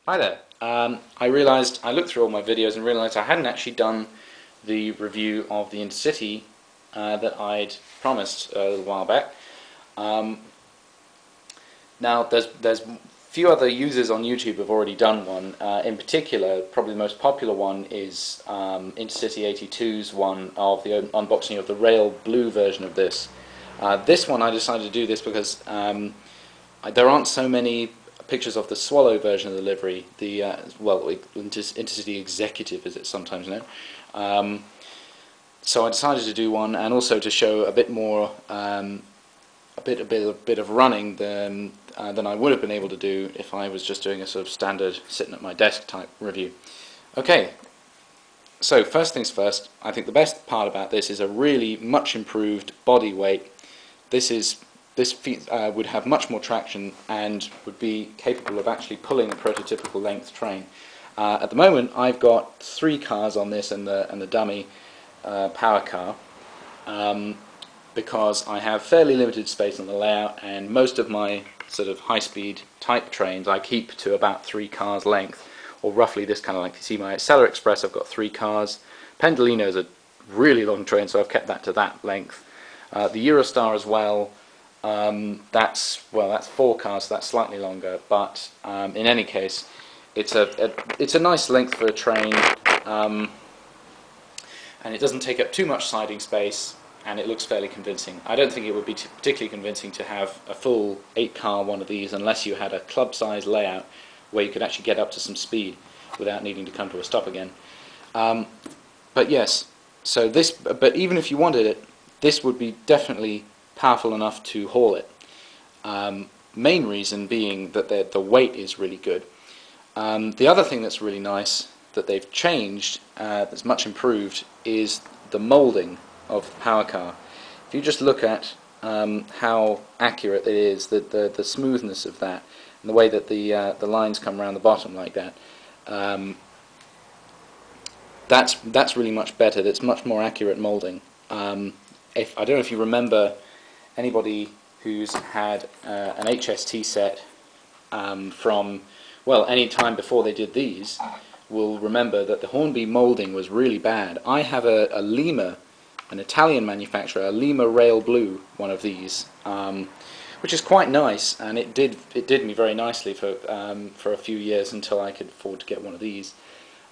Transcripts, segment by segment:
Hi there. I looked through all my videos and realised I hadn't actually done the review of the Intercity that I'd promised a little while back. Now, there's few other users on YouTube who have already done one. In particular, probably the most popular one is Intercity 82's one of the unboxing of the rail blue version of this. This one I decided to do this because there aren't so many pictures of the Swallow version of the livery, the Intercity Executive as it's sometimes known. So I decided to do one, and also to show a bit more, a bit of running than I would have been able to do if I was just doing a sort of standard sitting at my desk type review. Okay, so first things first, I think the best part about this is a really much improved body weight. This would have much more traction and would be capable of actually pulling a prototypical length train. At the moment, I've got 3 cars on this and the dummy power car, because I have fairly limited space on the layout, and most of my sort of high-speed type trains I keep to about 3 cars length, or roughly this kind of length. You see my Acceler Express, I've got 3 cars. Pendolino is a really long train, so I've kept that to that length. The Eurostar as well. That's 4 cars, so that's slightly longer, but in any case, it's a nice length for a train, and it doesn't take up too much siding space, and it looks fairly convincing. I don't think it would be particularly convincing to have a full 8-car one of these unless you had a club-size layout where you could actually get up to some speed without needing to come to a stop again. But yes, so but even if you wanted it, this would be definitely powerful enough to haul it. Main reason being that the weight is really good. The other thing that's really nice that they've changed, that's much improved, is the moulding of the power car. If you just look at how accurate it is, the smoothness of that, and the way that the lines come around the bottom like that, that's really much better. That's much more accurate moulding. I don't know if you remember, anybody who's had an HST set from, well, any time before they did these will remember that the Hornby moulding was really bad. I have a Lima, an Italian manufacturer, a Lima Rail Blue, one of these, which is quite nice, and it did me very nicely for a few years until I could afford to get one of these.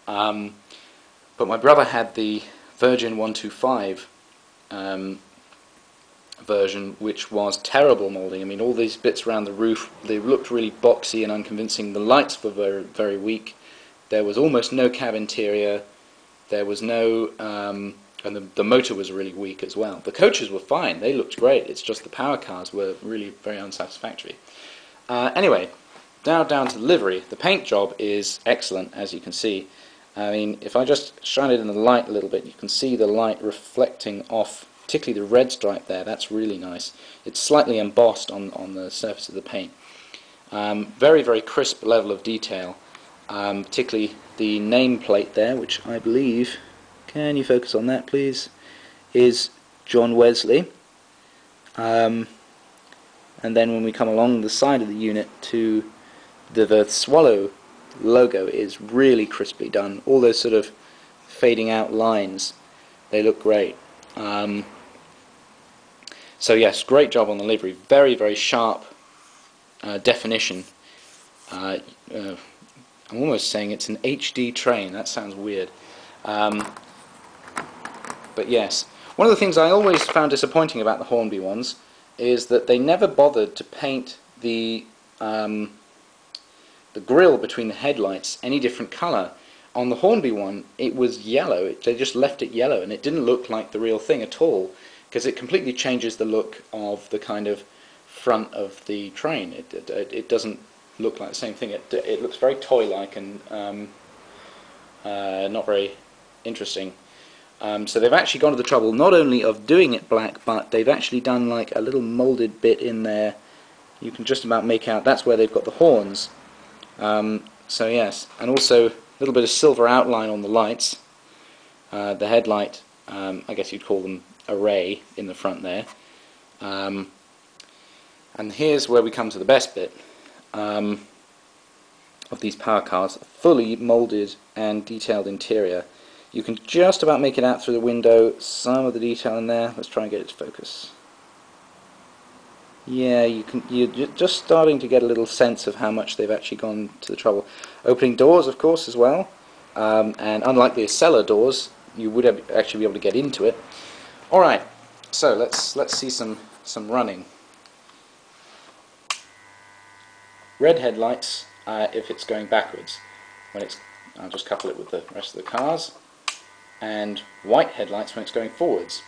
But my brother had the Virgin 125 version, which was terrible moulding. I mean, all these bits around the roof, they looked really boxy and unconvincing. The lights were very, very weak. There was almost no cab interior. There was no, and the motor was really weak as well. The coaches were fine. They looked great. It's just the power cars were really very unsatisfactory. Anyway, now down to the livery. The paint job is excellent, as you can see. I mean, if I just shine it in the light a little bit, you can see the light reflecting off, particularly the red stripe there. That's really nice. It's slightly embossed on the surface of the paint. Very, very crisp level of detail, particularly the nameplate there, which I believe, can you focus on that please, is John Wesley. And then when we come along the side of the unit to the Swallow logo, is really crisply done. All those sort of fading out lines, they look great. So yes, great job on the livery. Very, very sharp definition. I'm almost saying it's an HD train. That sounds weird. But yes, one of the things I always found disappointing about the Hornby ones is that they never bothered to paint the grille between the headlights any different colour. On the Hornby one, it was yellow. They just left it yellow, and it didn't look like the real thing at all, because it completely changes the look of the kind of front of the train. It doesn't look like the same thing. It looks very toy-like and not very interesting. So they've actually gone to the trouble not only of doing it black, but they've actually done like a little moulded bit in there. You can just about make out that's where they've got the horns. So yes, and also a little bit of silver outline on the lights. The headlight, I guess you'd call them array in the front there. And here's where we come to the best bit. of these power cars, fully moulded and detailed interior. You can just about make it out through the window, some of the detail in there. Let's try and get it to focus. Yeah, you're just starting to get a little sense of how much they've actually gone to the trouble. Opening doors, of course, as well, and unlike the cellar doors, you would actually be able to get into it. Alright, so let's see some running. Red headlights if it's going backwards. I'll just couple it with the rest of the cars. And white headlights when it's going forwards.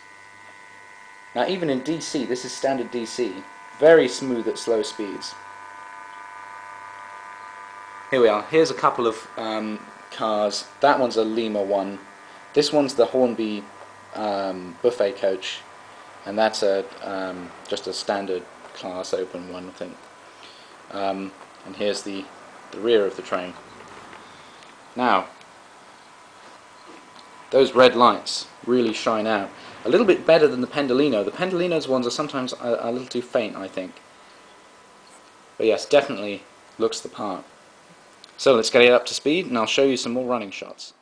Now even in DC, this is standard DC, very smooth at slow speeds. Here we are, here's a couple of cars. That one's a Lima one. This one's the Hornby buffet coach, and that's just a standard class open one, I think. And here's the rear of the train. Now, those red lights really shine out. A little bit better than the Pendolino. The Pendolino's ones are sometimes a little too faint, I think. But yes, definitely looks the part. So let's get it up to speed and I'll show you some more running shots.